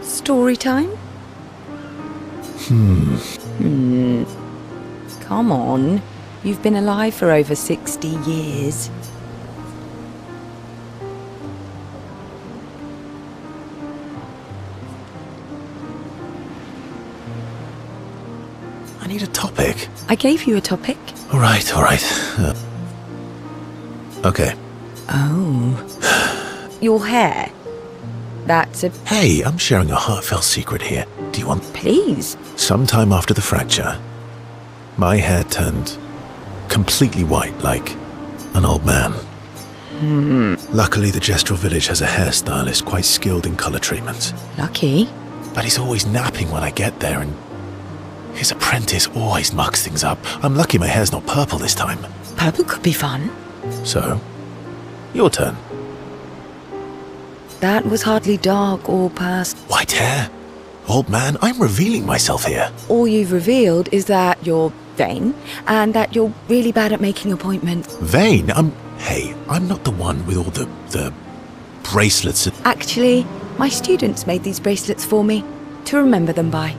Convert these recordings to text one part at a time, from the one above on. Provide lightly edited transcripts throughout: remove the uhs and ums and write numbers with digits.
Story time? Come on. You've been alive for over 60 years. I need a topic. I gave you a topic. All right. Okay. Oh. Your hair. That's a... Hey, I'm sharing a heartfelt secret here. Do you want... Please. Sometime after the fracture, my hair turned completely white, like an old man. Luckily, the Gestural village has a hairstylist quite skilled in colour treatments. Lucky. But he's always napping when I get there, and his apprentice always mucks things up. I'm lucky my hair's not purple this time. Purple could be fun. So, your turn. That was hardly dark or past. White hair? Old man, I'm revealing myself here. All you've revealed is that you're vain, and that you're really bad at making appointments. Vain? Hey, I'm not the one with all the bracelets. Actually, my students made these bracelets for me, to remember them by.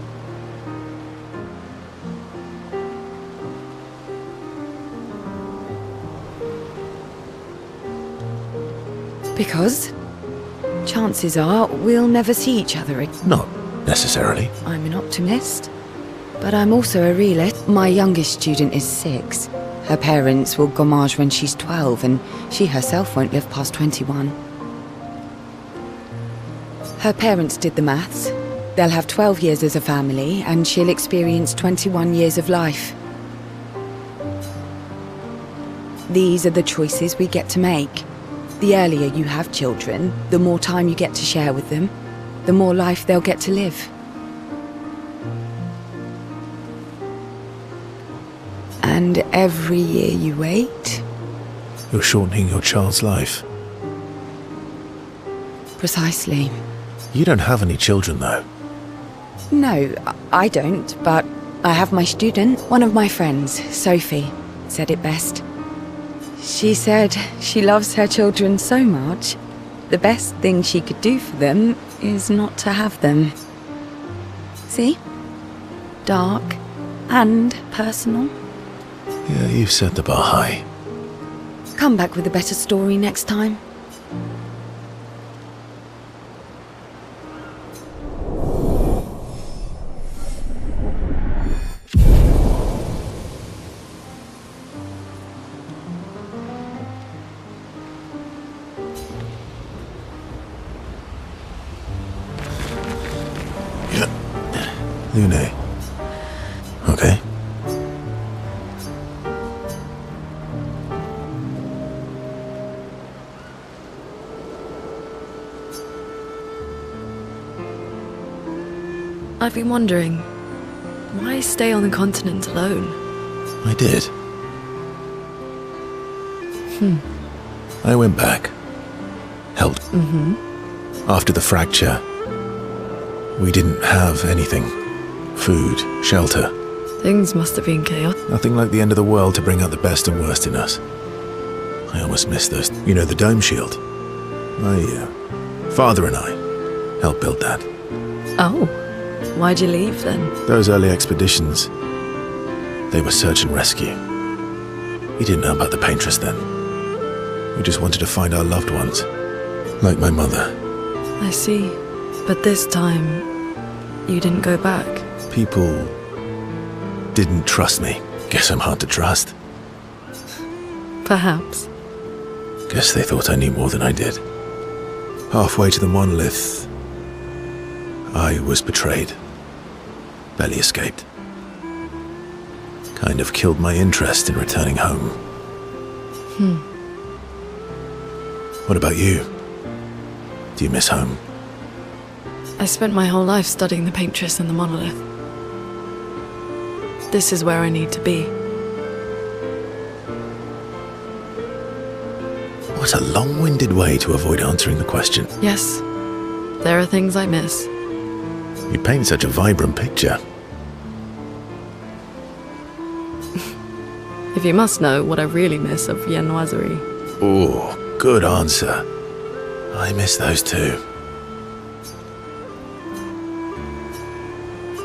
Because chances are we'll never see each other again. Not necessarily. I'm an optimist, but I'm also a realist. My youngest student is 6. Her parents will gommage when she's 12, and she herself won't live past 21. Her parents did the maths. They'll have 12 years as a family, and she'll experience 21 years of life. These are the choices we get to make. The earlier you have children, the more time you get to share with them, the more life they'll get to live. And every year you wait... You're shortening your child's life. Precisely. You don't have any children, though. No, I don't, but I have my student. One of my friends, Sophie, said it best. She said she loves her children so much, the best thing she could do for them is not to have them. See? Dark and personal. Yeah, you've set the bar high. Come back with a better story next time. Lune. Okay. I've been wondering, why stay on the continent alone? I did. I went back. Helped. After the fracture, we didn't have anything. Food, shelter. Things must have been chaotic. Nothing like the end of the world to bring out the best and worst in us. I almost missed those. You know, the dome shield. My father and I helped build that. Oh, why'd you leave then? Those early expeditions, they were search and rescue. We didn't know about the paintress then. We just wanted to find our loved ones, like my mother. I see. But this time, you didn't go back. People didn't trust me. Guess I'm hard to trust. Perhaps. Guess they thought I knew more than I did. Halfway to the monolith, I was betrayed. Barely escaped. Kind of killed my interest in returning home. What about you? Do you miss home? I spent my whole life studying the paintress and the monolith. This is where I need to be. What a long-winded way to avoid answering the question. Yes, there are things I miss. You paint such a vibrant picture. If you must know what I really miss of viennoiserie. Oh, good answer. I miss those too.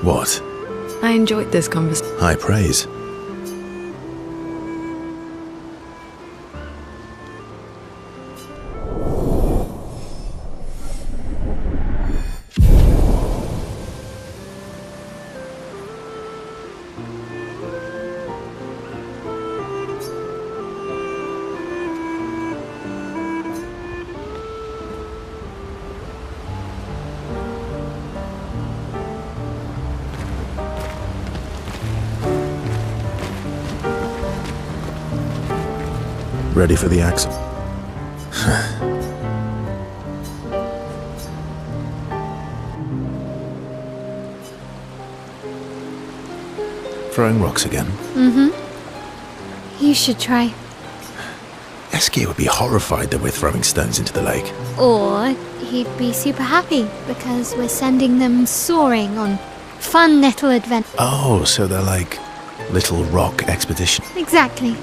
What? I enjoyed this conversation. High praise. Ready for the axle? Throwing rocks again? You should try. Esky would be horrified that we're throwing stones into the lake. Or he'd be super happy because we're sending them soaring on fun little adventures. Oh, so they're like little rock expedition. Exactly.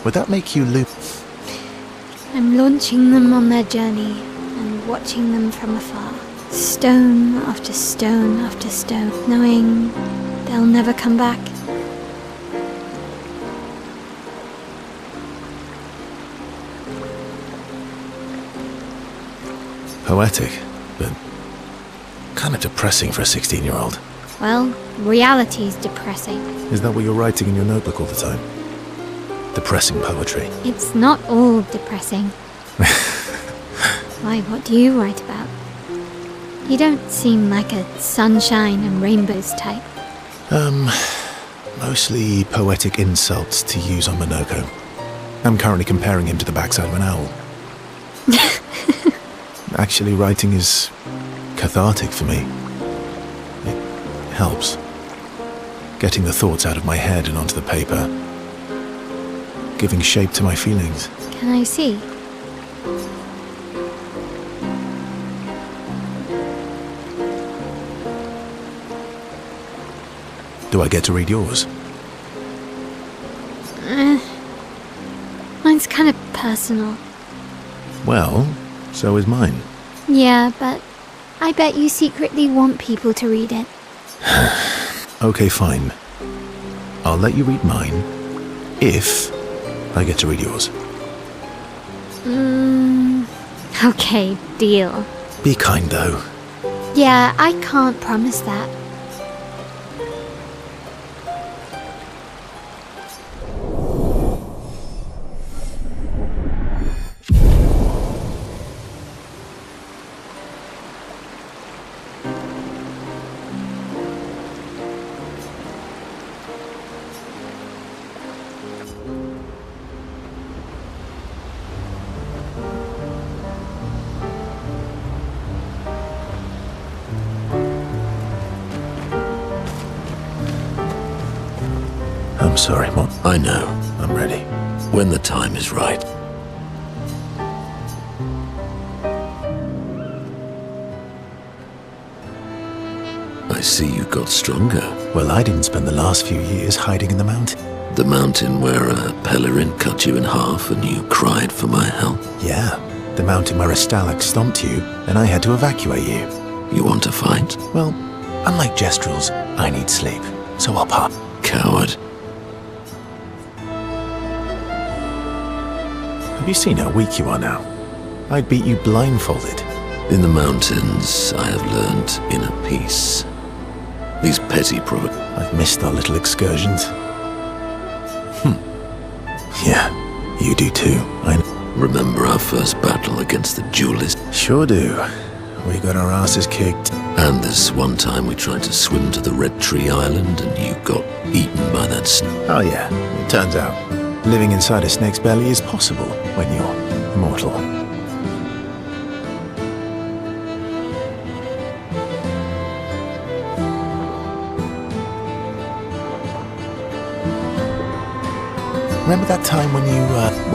Would that make you loop? I'm launching them on their journey and watching them from afar. Stone after stone after stone, knowing they'll never come back. Poetic, but kind of depressing for a 16-year-old. Well, reality's depressing. Is that what you're writing in your notebook all the time? Depressing poetry. It's not all depressing. Why, what do you write about? You don't seem like a sunshine and rainbows type. Mostly poetic insults to use on Monoko. I'm currently comparing him to the backside of an owl. Actually, writing is cathartic for me. It helps. Getting the thoughts out of my head and onto the paper. Giving shape to my feelings. Can I see? Do I get to read yours? Mine's kind of personal. Well, so is mine. Yeah, but I bet you secretly want people to read it. Okay, fine. I'll let you read mine if I get to read yours. Okay, deal. Be kind, though. Yeah, I can't promise that. I'm sorry, Mom. I know, I'm ready. when the time is right. I see you got stronger. Well, I didn't spend the last few years hiding in the mountain. The mountain where a pelerin cut you in half and you cried for my help. Yeah, the mountain where a Stalak stomped you and I had to evacuate you. You want to fight? Well, unlike Gestrels, I need sleep, so I'll pop. Coward. Have you seen how weak you are now? I'd beat you blindfolded. In the mountains, I have learned inner peace. These petty I've missed our little excursions. Yeah, you do too. I remember our first battle against the duelist. sure do. We got our asses kicked. And this one time we tried to swim to the Red Tree Island and you got eaten by that snake. Oh yeah, it turns out living inside a snake's belly is possible when you're immortal. Remember that time when you,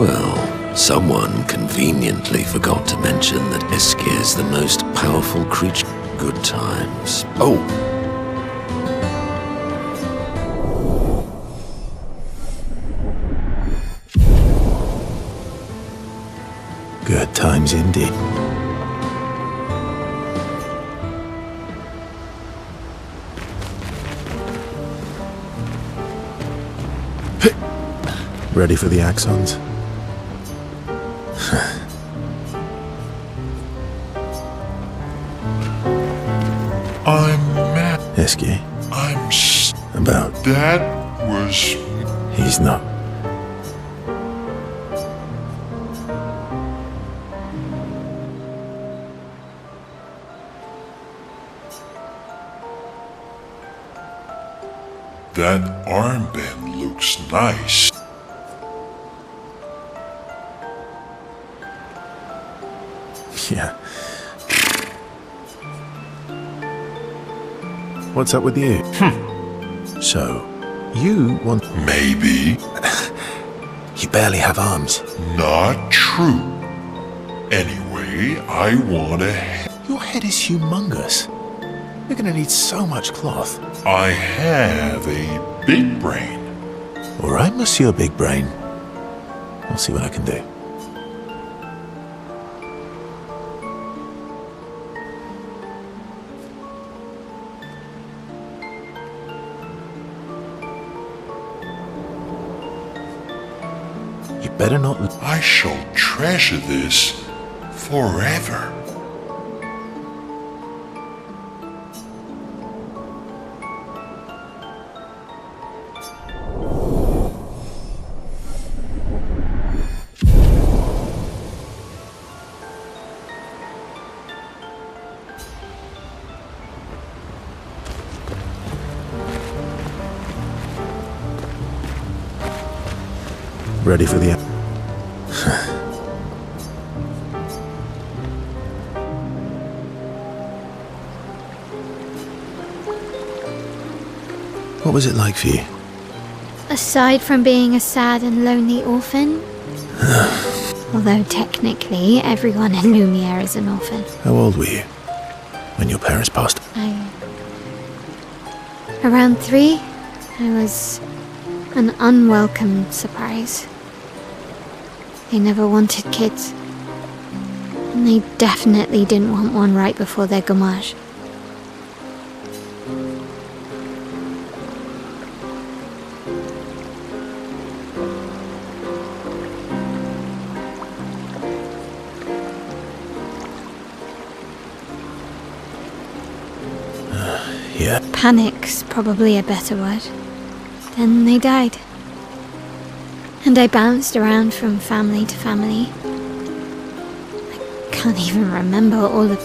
Well, someone conveniently forgot to mention that Obscur is the most powerful creature. Good times. Oh! times indeed. Ready for the axons? I'm mad. Esky, about. That was... He's not. That armband looks nice. Yeah. What's up with you? So, you want... Maybe. You barely have arms. Not true. Anyway, I want a head. Your head is humongous. You're gonna need so much cloth. I have a big brain. All right, Monsieur Big Brain. I'll see what I can do. You better not... I shall treasure this forever. Ready for the... What was it like for you? Aside from being a sad and lonely orphan, although technically everyone in Lumiere is an orphan. How old were you when your parents passed? Around 3, I was an unwelcome surprise. They never wanted kids. And they definitely didn't want one right before their gommage. Yeah. Panic's probably a better word. Then they died. And I bounced around from family to family. I can't even remember all of...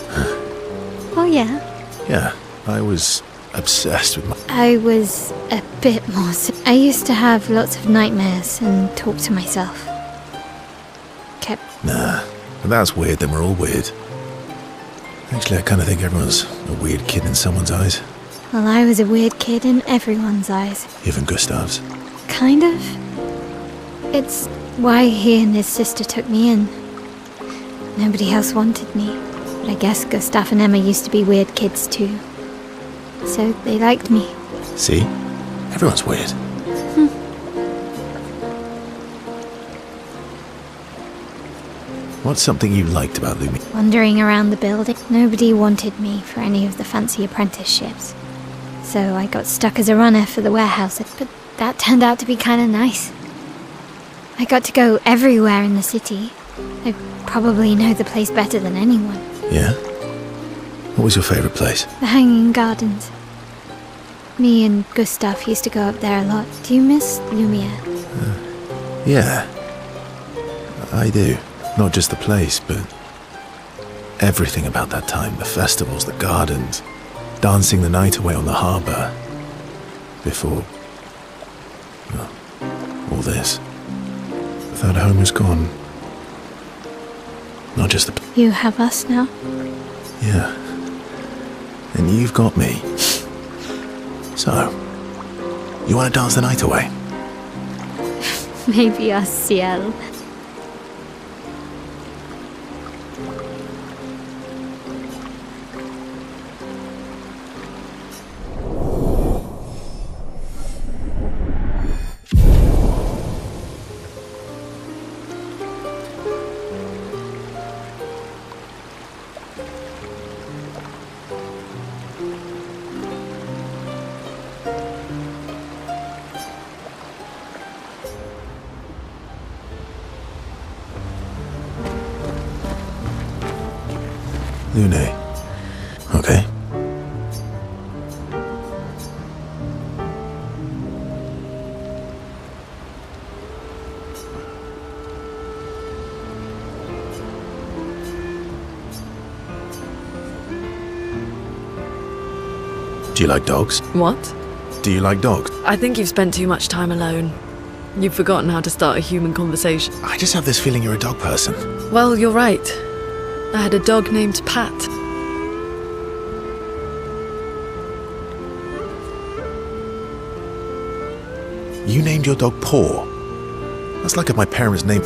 Oh yeah. Yeah, I was obsessed with my... I was a bit more... I used to have lots of nightmares and talk to myself. Kept... Nah, if that's weird, then we're all weird. Actually, I kind of think everyone's a weird kid in someone's eyes. Well, I was a weird kid in everyone's eyes. Even Gustav's. Kind of. It's why he and his sister took me in. Nobody else wanted me. But I guess Gustav and Emma used to be weird kids too. So they liked me. See? Everyone's weird. What's something you liked about Lumi? Wandering around the building, nobody wanted me for any of the fancy apprenticeships. So I got stuck as a runner for the warehouse, but that turned out to be kind of nice. I got to go everywhere in the city. I probably know the place better than anyone. Yeah? What was your favourite place? The Hanging Gardens. Me and Gustav used to go up there a lot. Do you miss Lumiere? Yeah. I do. Not just the place, but everything about that time. The festivals, the gardens, dancing the night away on the harbour. Before... well, all this. That home is gone. Not just the... You have us now? Yeah. And you've got me. So, you want to dance the night away? Maybe us, Ciel. Lune. Okay. Do you like dogs? What? Do you like dogs? I think you've spent too much time alone. You've forgotten how to start a human conversation. I just have this feeling you're a dog person. Well, you're right. I had a dog named Pat. You named your dog Paw. That's like my parents' name.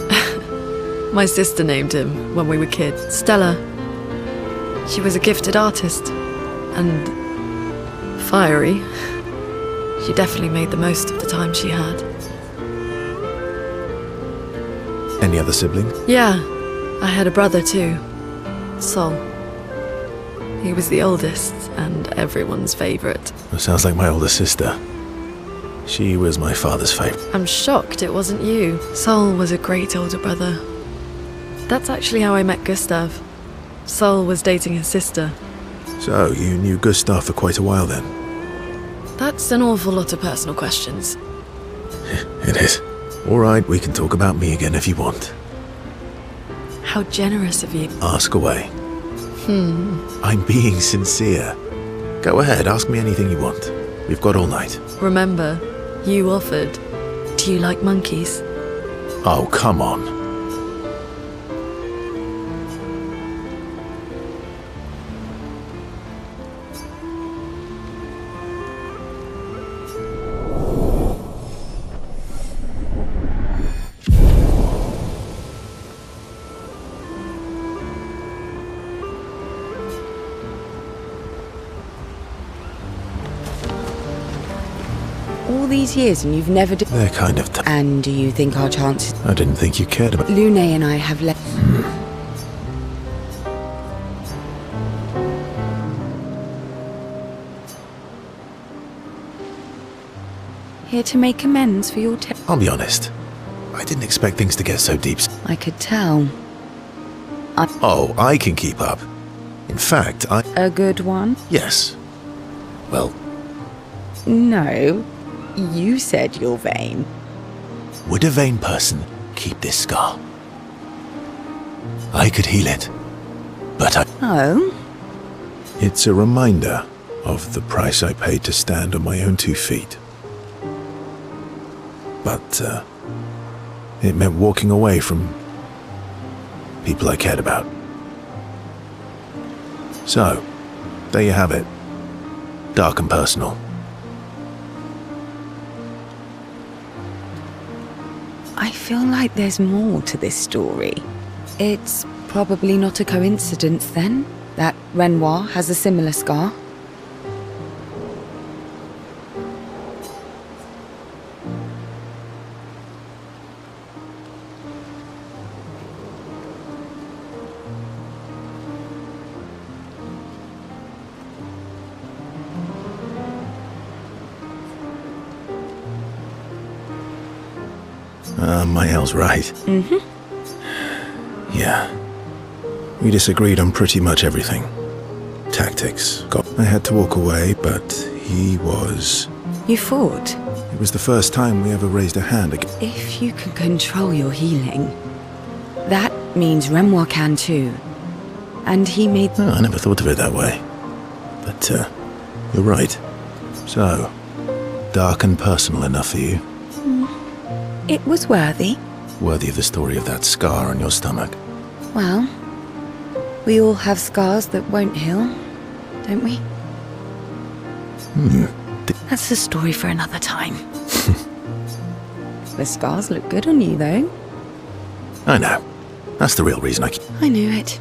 My sister named him when we were kids. Stella. She was a gifted artist. And fiery. She definitely made the most of the time she had. Any other sibling? Yeah, I had a brother too. Sol. He was the oldest and everyone's favourite. That sounds like my older sister. She was my father's favourite. I'm shocked it wasn't you. Sol was a great older brother. That's actually how I met Gustav. Sol was dating his sister. So, you knew Gustav for quite a while then? That's an awful lot of personal questions. It is. Alright, we can talk about me again if you want. How generous of you. Ask away. I'm being sincere. Go ahead, ask me anything you want. We've got all night. Remember, you offered. Do you like monkeys? Oh, come on. All these years and you've never They're kind of And do you think our chances... I didn't think you cared about... Lune and I have left... Here to make amends for your... I'll be honest. I didn't expect things to get so deep. I could tell. Oh, I can keep up. In fact, A good one? Yes. Well, No. You said you're vain. would a vain person keep this scar? I could heal it. But Oh? It's a reminder of the price I paid to stand on my own 2 feet. But, it meant walking away from people I cared about. So, there you have it. Dark and personal. I feel like there's more to this story. It's probably not a coincidence then, that Renoir has a similar scar. Mael's right. Yeah. We disagreed on pretty much everything. Tactics. I had to walk away, but he was... You fought? It was the first time we ever raised a hand against... If you can control your healing, that means Renoir can too. And he made... Oh, I never thought of it that way. But, you're right. So, dark and personal enough for you? It was worthy. Worthy of the story of that scar on your stomach. Well, we all have scars that won't heal, don't we? That's a story for another time. The scars look good on you, though. I know. That's the real reason I knew it.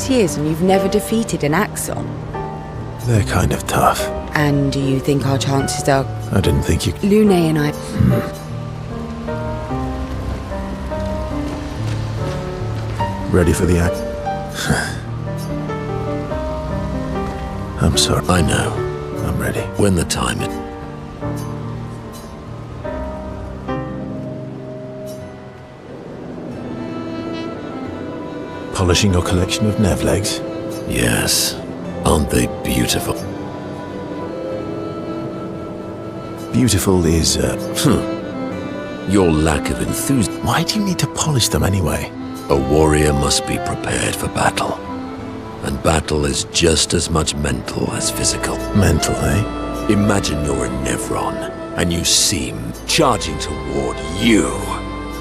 6 years and you've never defeated an Axon? They're kind of tough. And do you think our chances are... I didn't think you... Lune and I... Ready for the act? I'm sorry. I know. I'm ready. When the time is... Polishing your collection of Nevlegs? Yes. Aren't they beautiful? Beautiful is, Your lack of enthusiasm. Why do you need to polish them anyway? A warrior must be prepared for battle. And battle is just as much mental as physical. Mental, eh? Imagine you're a Nevron, and you see him charging toward you,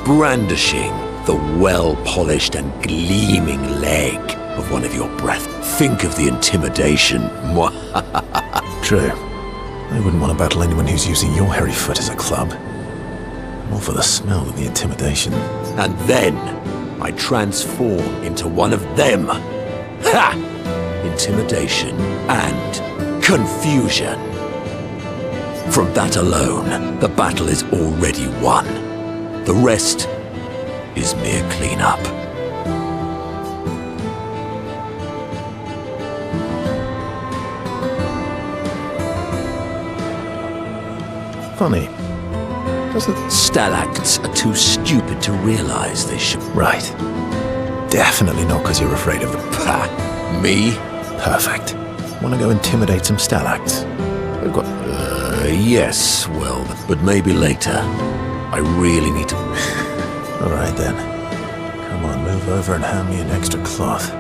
brandishing the well-polished and gleaming leg of one of your breath. Think of the intimidation. True. I wouldn't want to battle anyone who's using your hairy foot as a club. More for the smell than the intimidation. And then I transform into one of them. Ha! Intimidation and confusion. From that alone, the battle is already won. The rest is mere cleanup. Funny. Doesn't... Stalacts are too stupid to realize they should... Right. Definitely not because you're afraid of them. Ha! Me? Perfect. Want to go intimidate some stalacts? We've got... Yes, well, but maybe later. I really need to... All right, then. Come on, move over and hand me an extra cloth.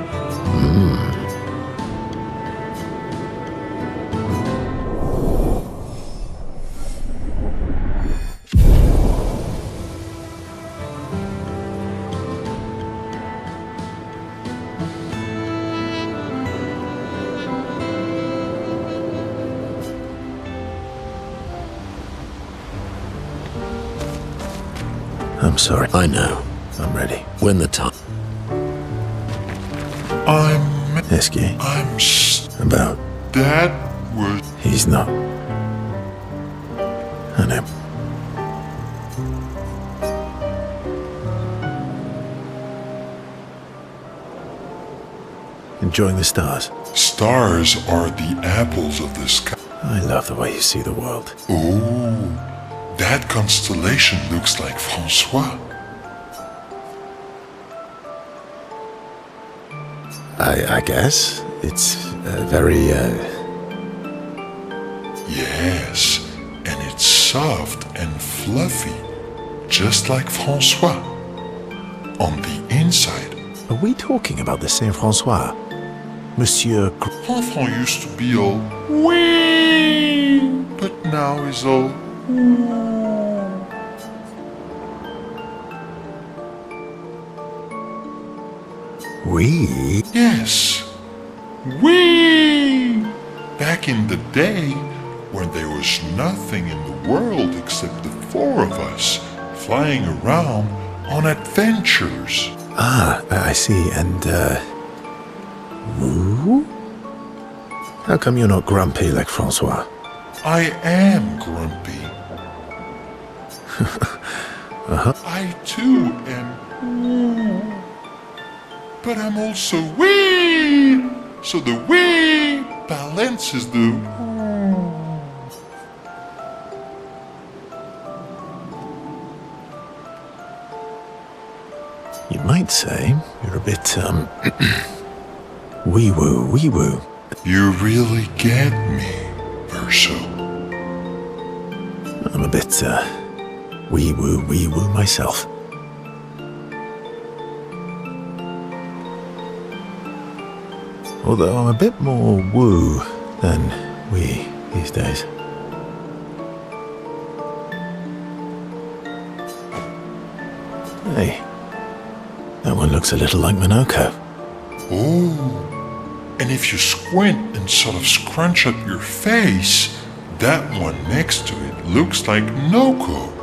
I'm sorry. I know. I'm ready. When the time... Esky. About... That was... He's not. I know. Enjoying the stars. Stars are the apples of the sky. I love the way you see the world. Oh, that constellation looks like Francois. I guess. It's very, Yes, and it's soft and fluffy, just like Francois. On the inside, Are we talking about the Saint Francois? Monsieur... Enfant used to be all wee, but now he's all We? yes, wee. Back in the day, when there was nothing in the world except the four of us flying around on adventures. Ah, I see. And, Woo? How come you're not grumpy like Francois? I am grumpy. I too am. But I'm also wee. So the wee balances the. You might say you're a bit, wee-woo, wee-woo. You really get me, Verso. I'm a bit, wee-woo, wee-woo myself. Although I'm a bit more woo than wee these days. Hey, that one looks a little like Minoko. Oh, and if you squint and sort of scrunch up your face, that one next to it looks like Noko.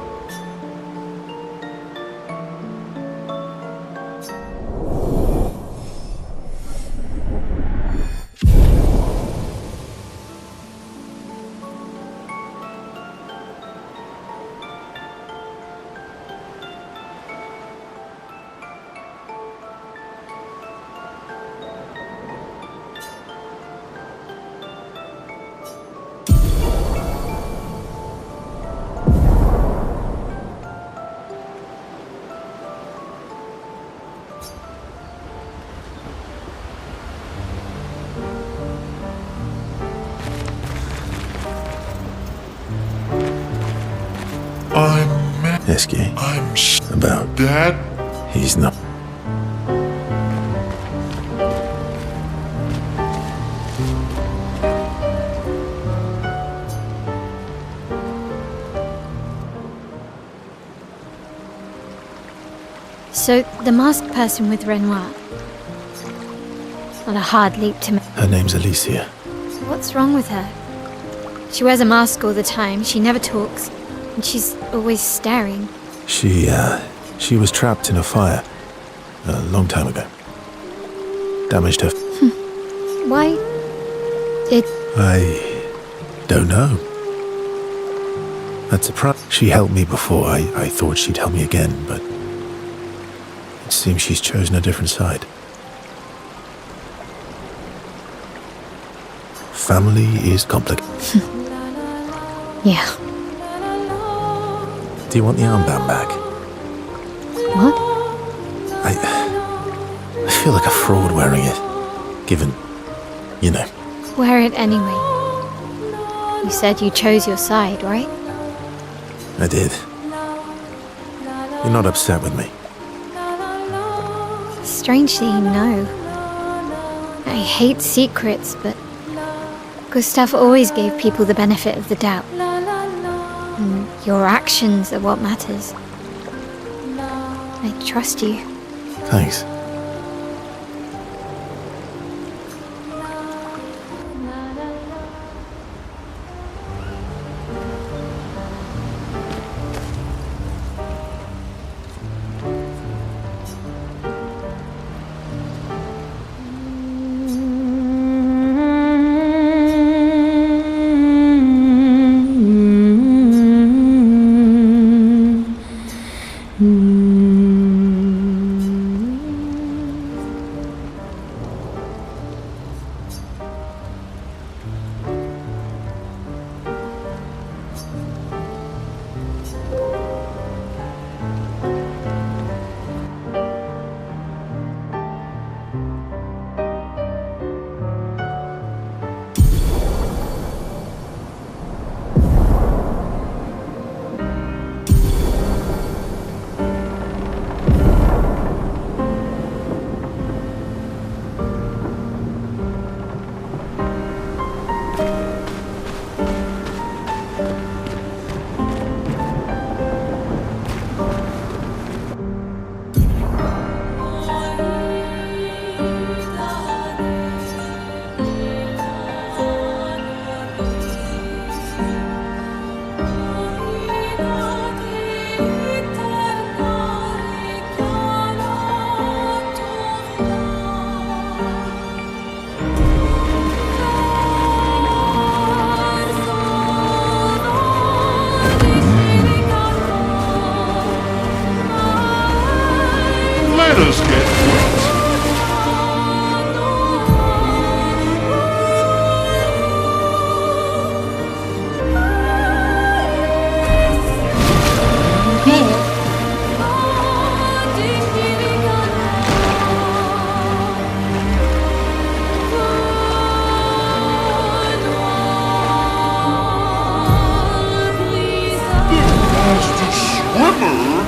Esky. I'm About Dad. he's not. So, the masked person with Renoir. Not a hard leap to make. Her name's Alicia. What's wrong with her? She wears a mask all the time, she never talks, and she's always staring. She was trapped in a fire a long time ago. Damaged her. Why? I don't know. That's a surprise. She helped me before. I thought she'd help me again, but it seems she's chosen a different side. Family is complicated. Yeah. Do you want the armband back? What? I feel like a fraud wearing it. Given, you know. Wear it anyway. You said you chose your side, right? I did. You're not upset with me. Strangely, no. I hate secrets, but Gustav always gave people the benefit of the doubt. And your actions are what matters. I trust you. Thanks. Let us get wet. Master Swimmer?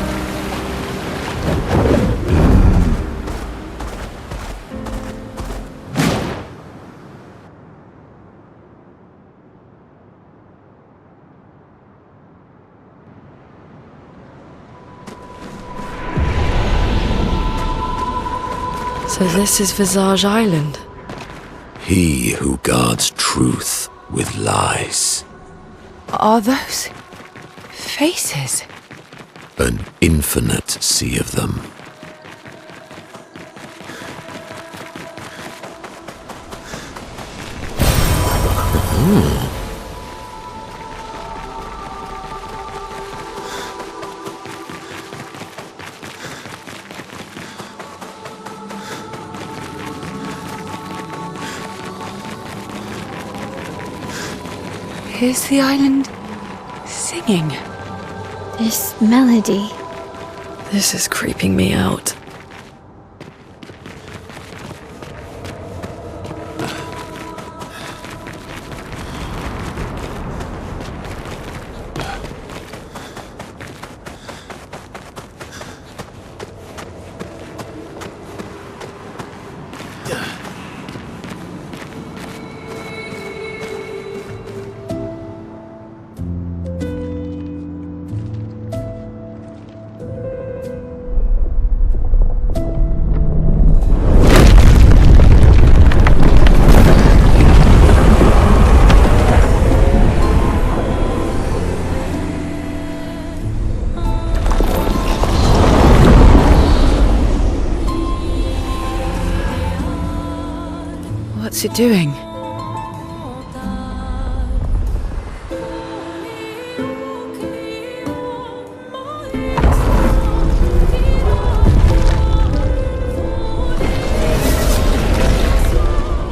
So this is Visage Island. He who guards truth with lies. Are those faces? An infinite sea of them. Is the island singing? This melody. This is creeping me out. What's it doing?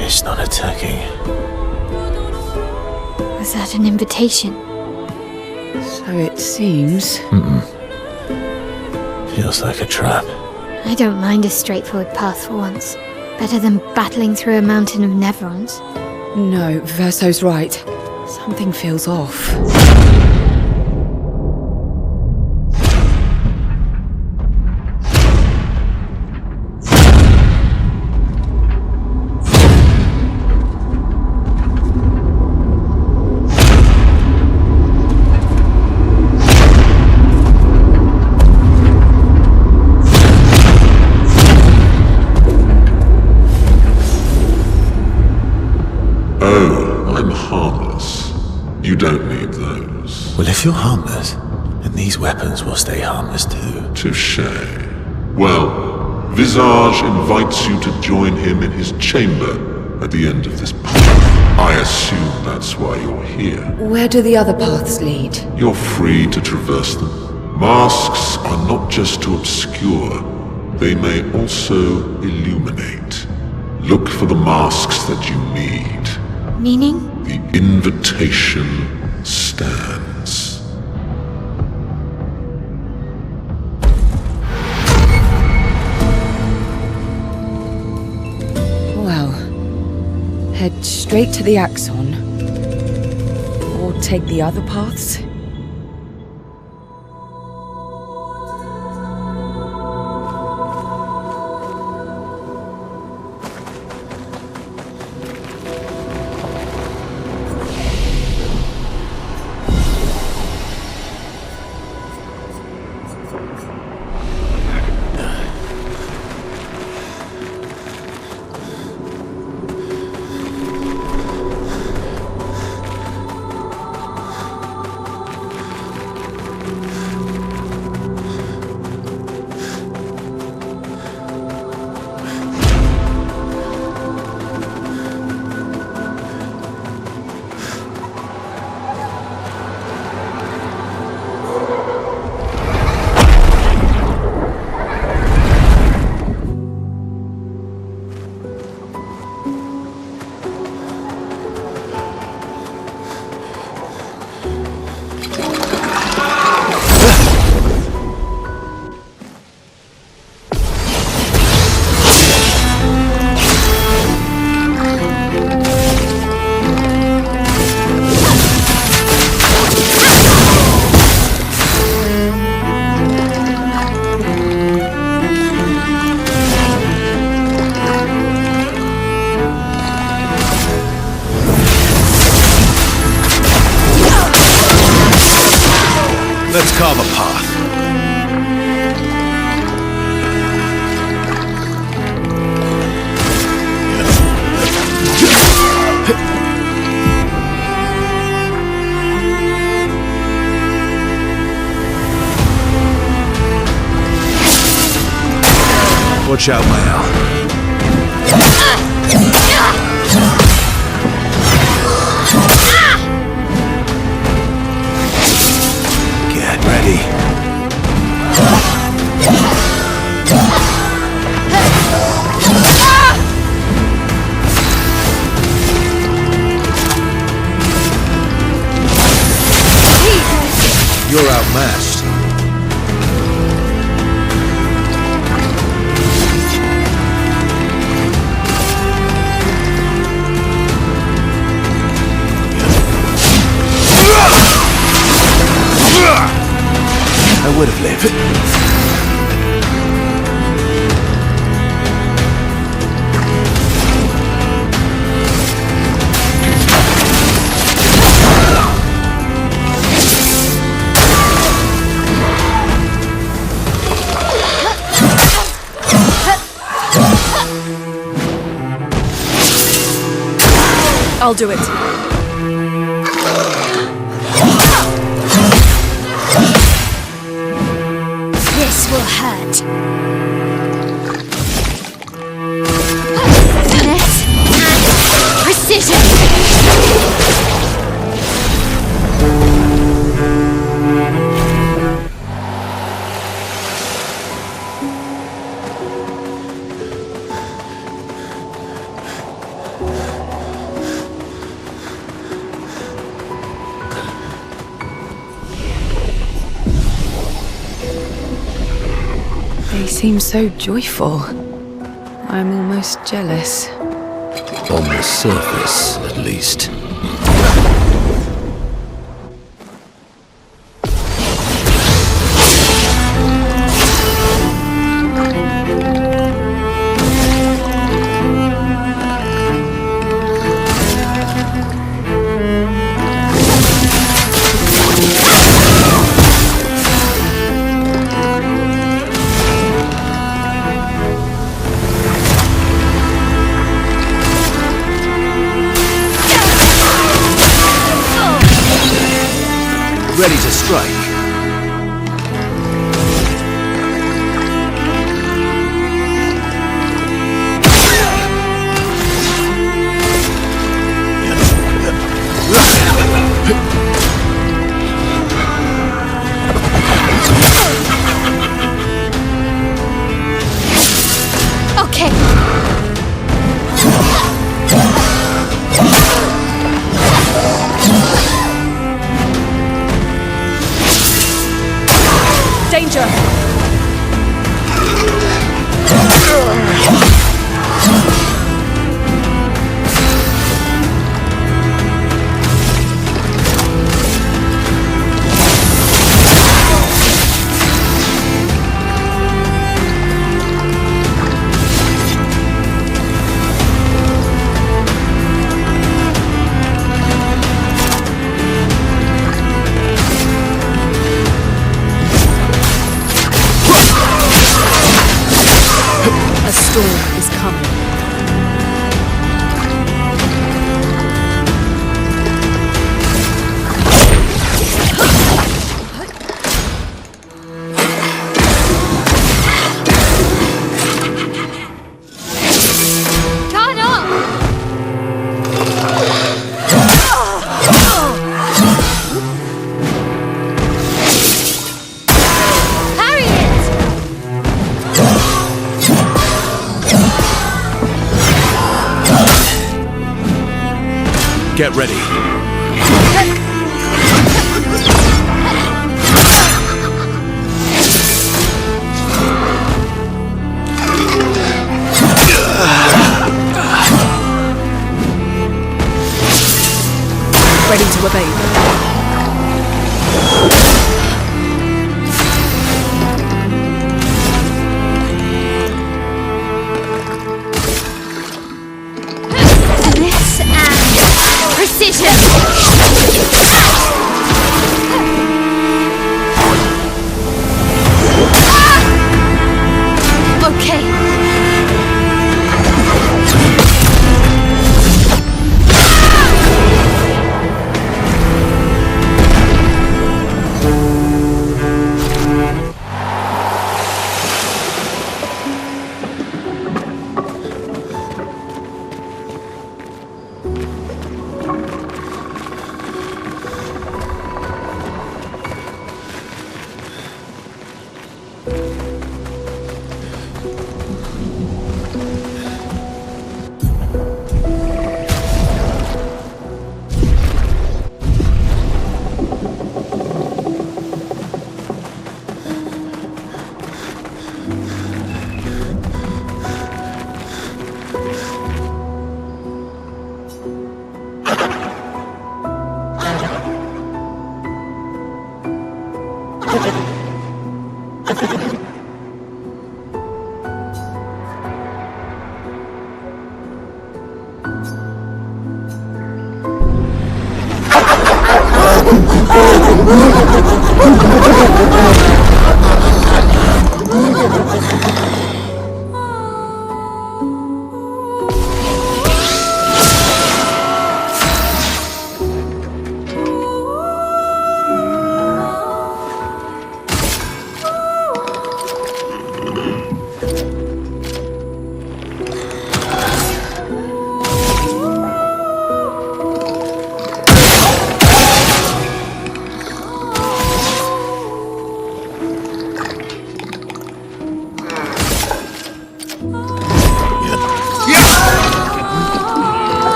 It's not attacking. Was that an invitation? So it seems. Feels like a trap. I don't mind a straightforward path for once. Better than battling through a mountain of Nevrons. No, Verso's right. Something feels off. Oh, I'm harmless. You don't need those. Well, if you're harmless, then these weapons will stay harmless too. Touché. Well, Visage invites you to join him in his chamber at the end of this path. I assume that's why you're here. Where do the other paths lead? You're free to traverse them. Masks are not just to obscure, they may also illuminate. Look for the masks that you need. Meaning? The invitation stands. Well, head straight to the Axon. Or take the other paths. Let's carve a path. Watch out, Mal. Get ready. You're outmatched. I would have lived. I'll do it. This will hurt. This and Precision! They seem so joyful. I'm almost jealous. On the surface, at least. Ready to strike. Okay. Danger! A storm is coming. Turn up! Parry it! Get ready. Ready to obey. This and precision! Okay.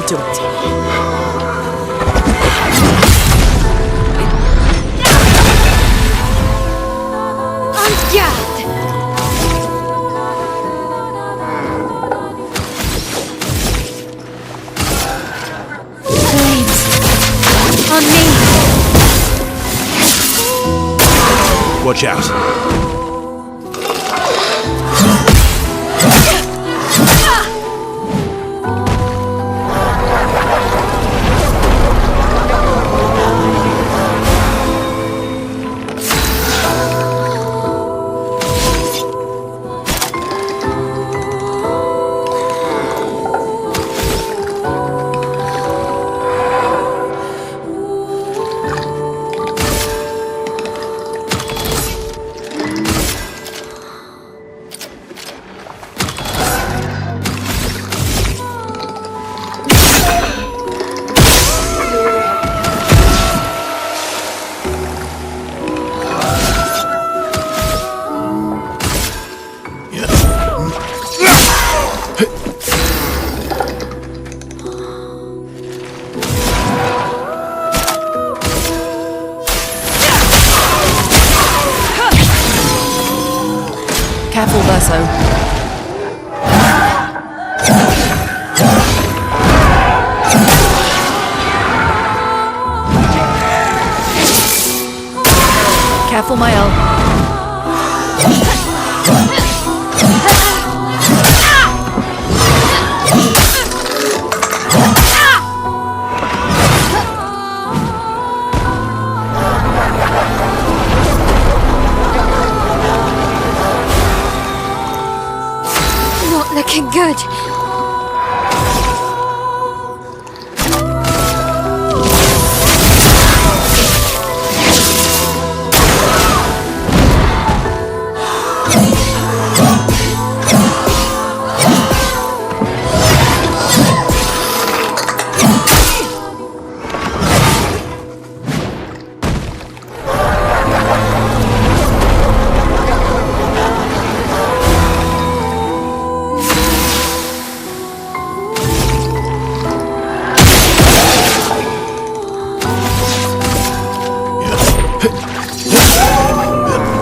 I'll do it. Obscur! Flames! On me! Watch out. Careful, Verso. Careful, Mael. Not looking good.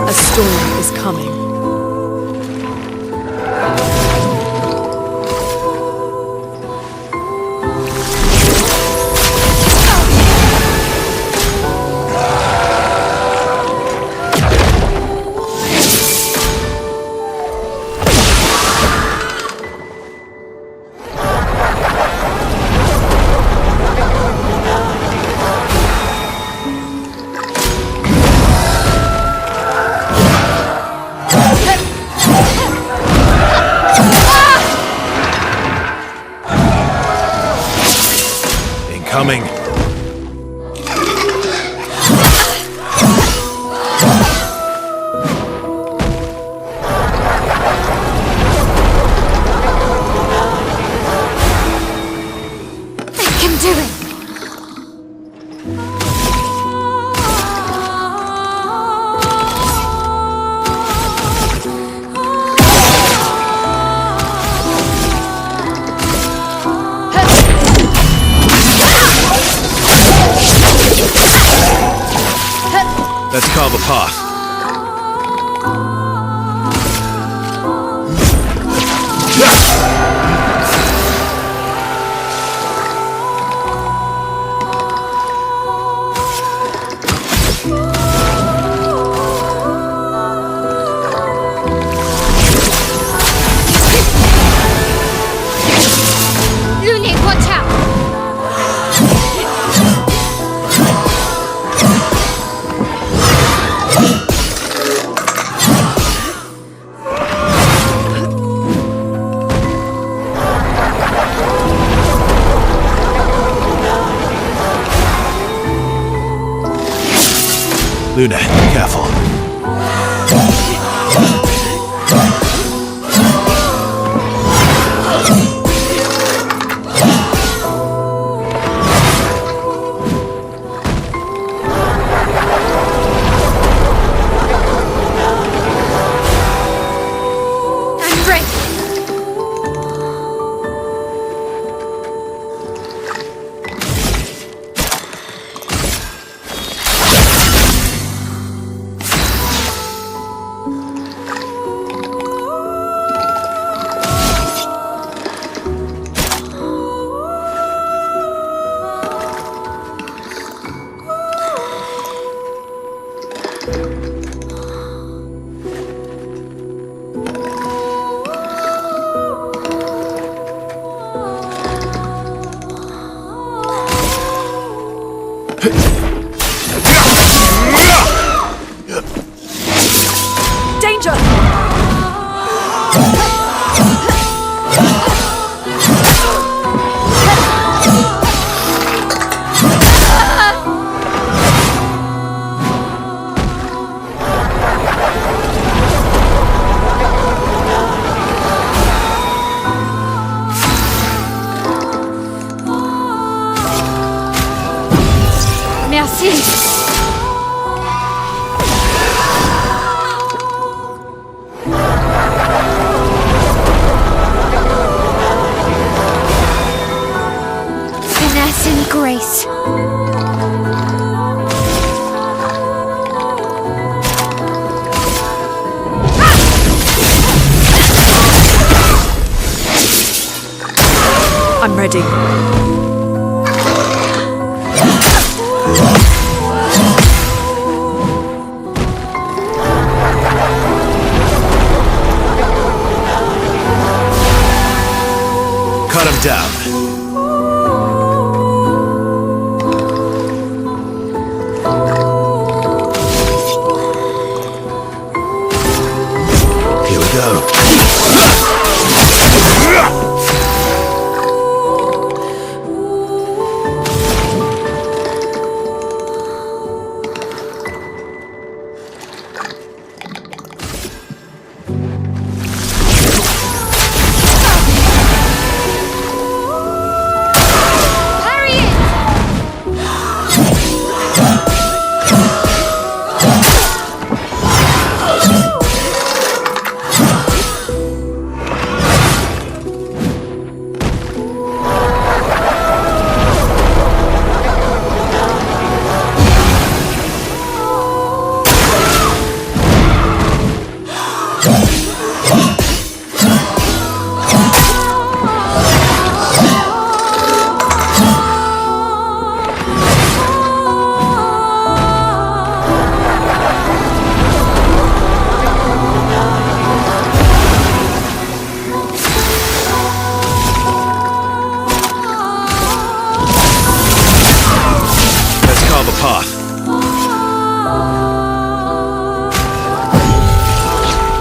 A storm is coming. Coming. I can do it. Let's carve a path. Luni, watch out! Jeez. Finesse and grace. I'm ready. Cut him down. Here we go.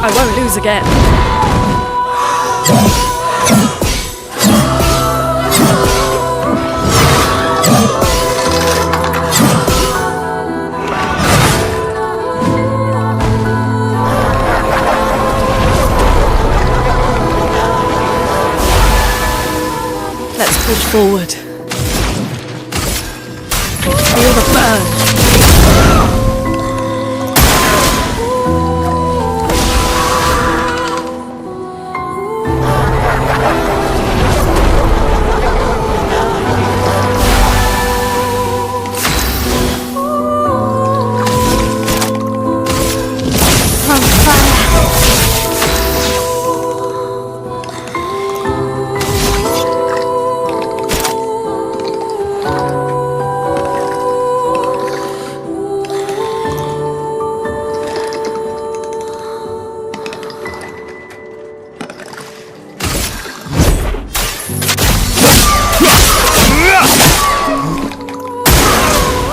I won't lose again. Let's push forward. Feel the burn.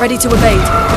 Ready to evade.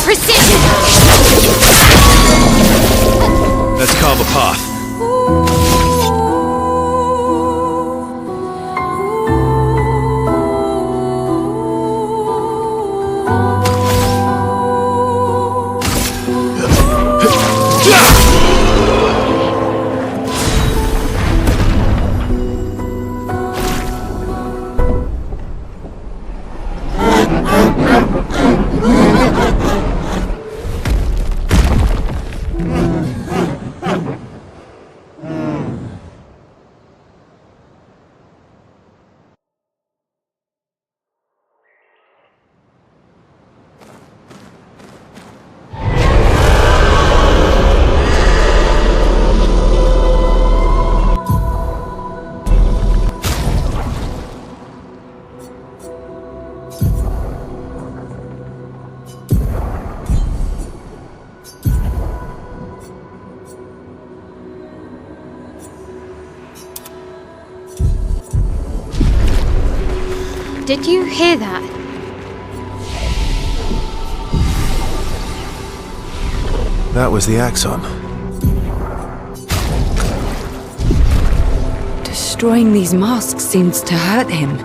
precision! Let's carve a path. Did you hear that? That was the Axon. Destroying these masks seems to hurt him.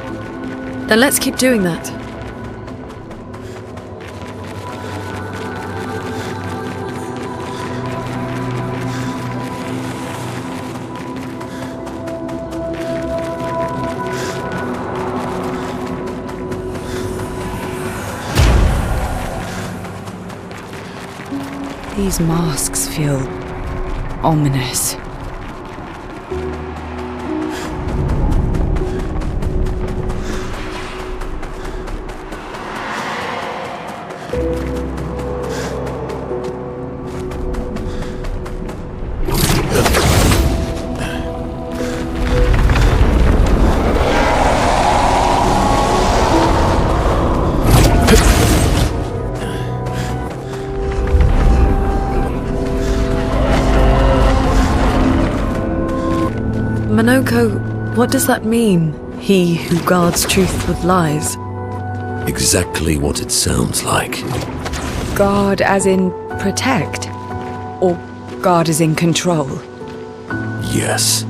Then let's keep doing that. These masks feel ominous. Manoko, what does that mean? He who guards truth with lies. Exactly what it sounds like. Guard as in protect? Or guard as in control? Yes.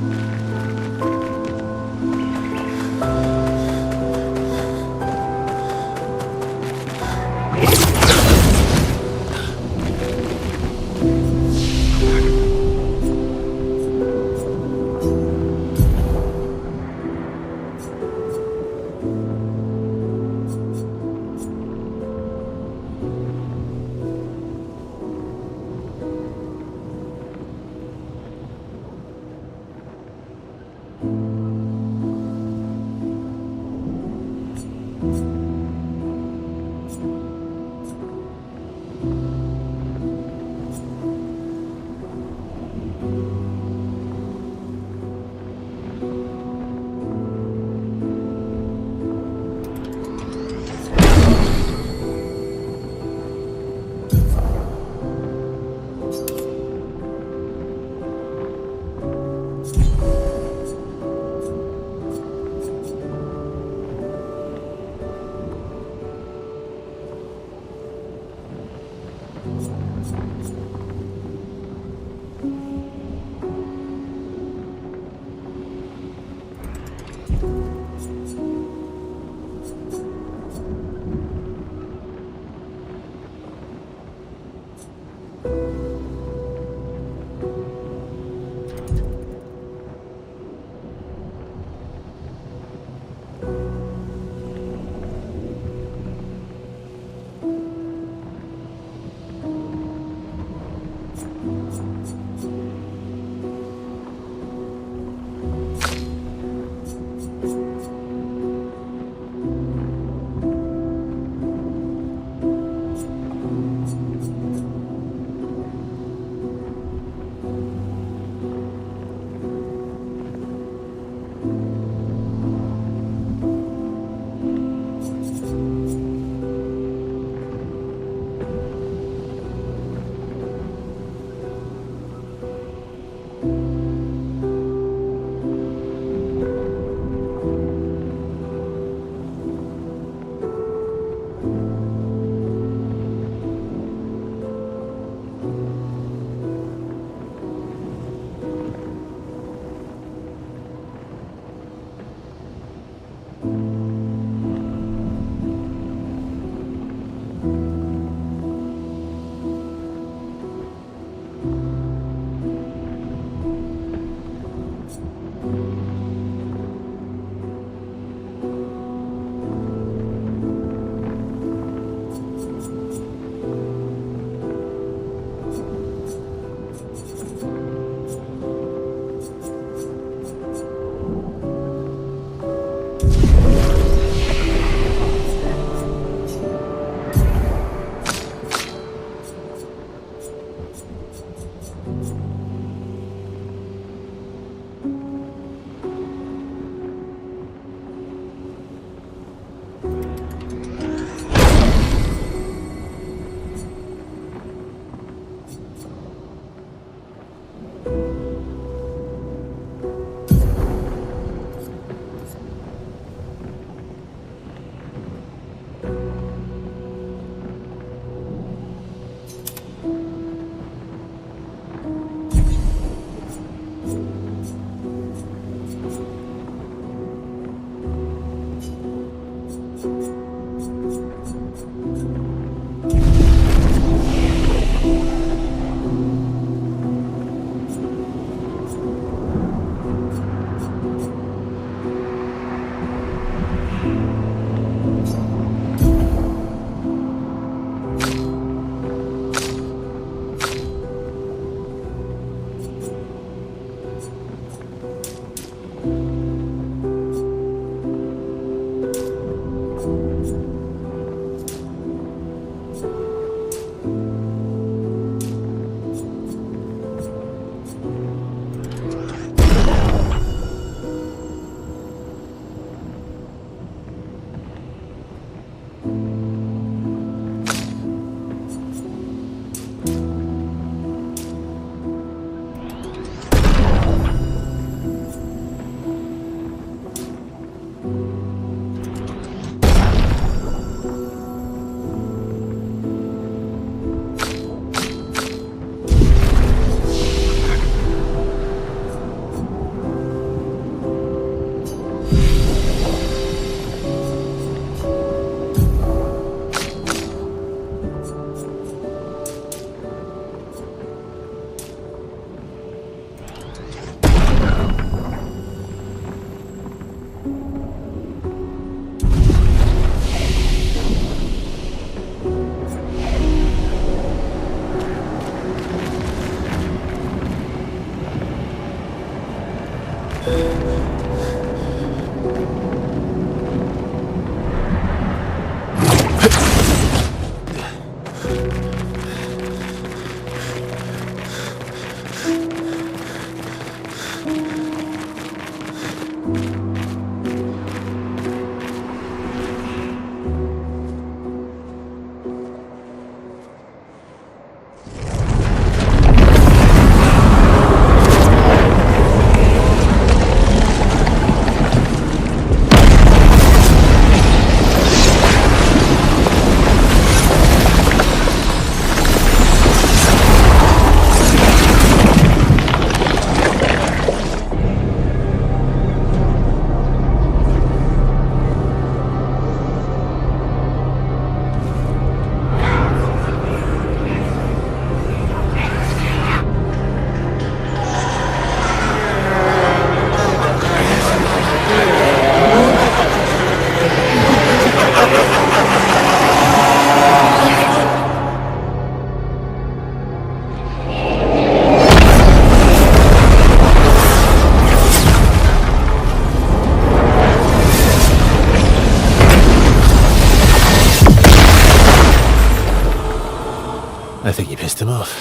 I think you pissed him off.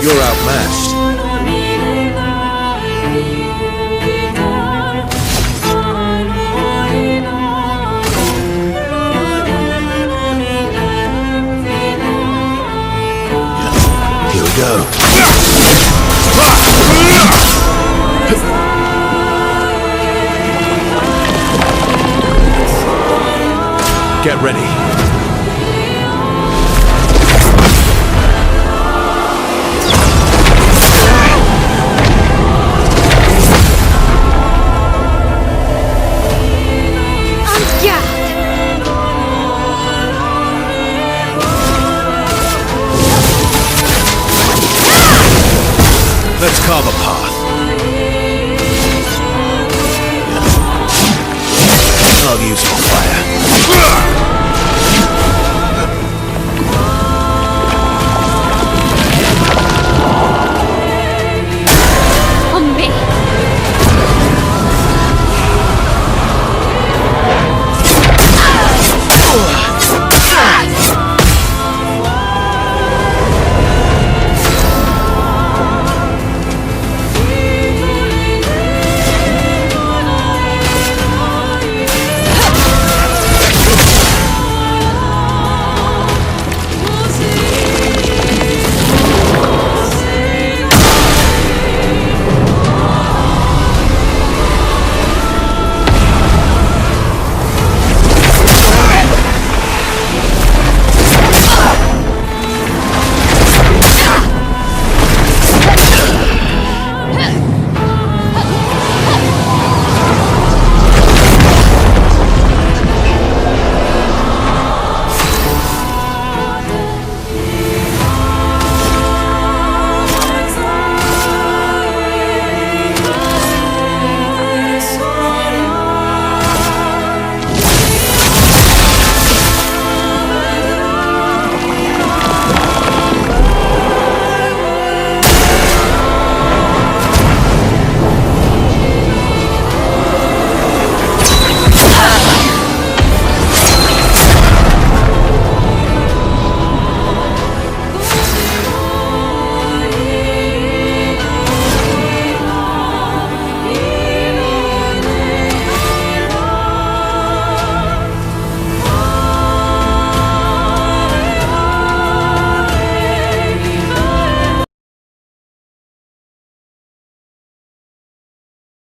You're outmatched. Here we go. Get ready. Let's carve a path.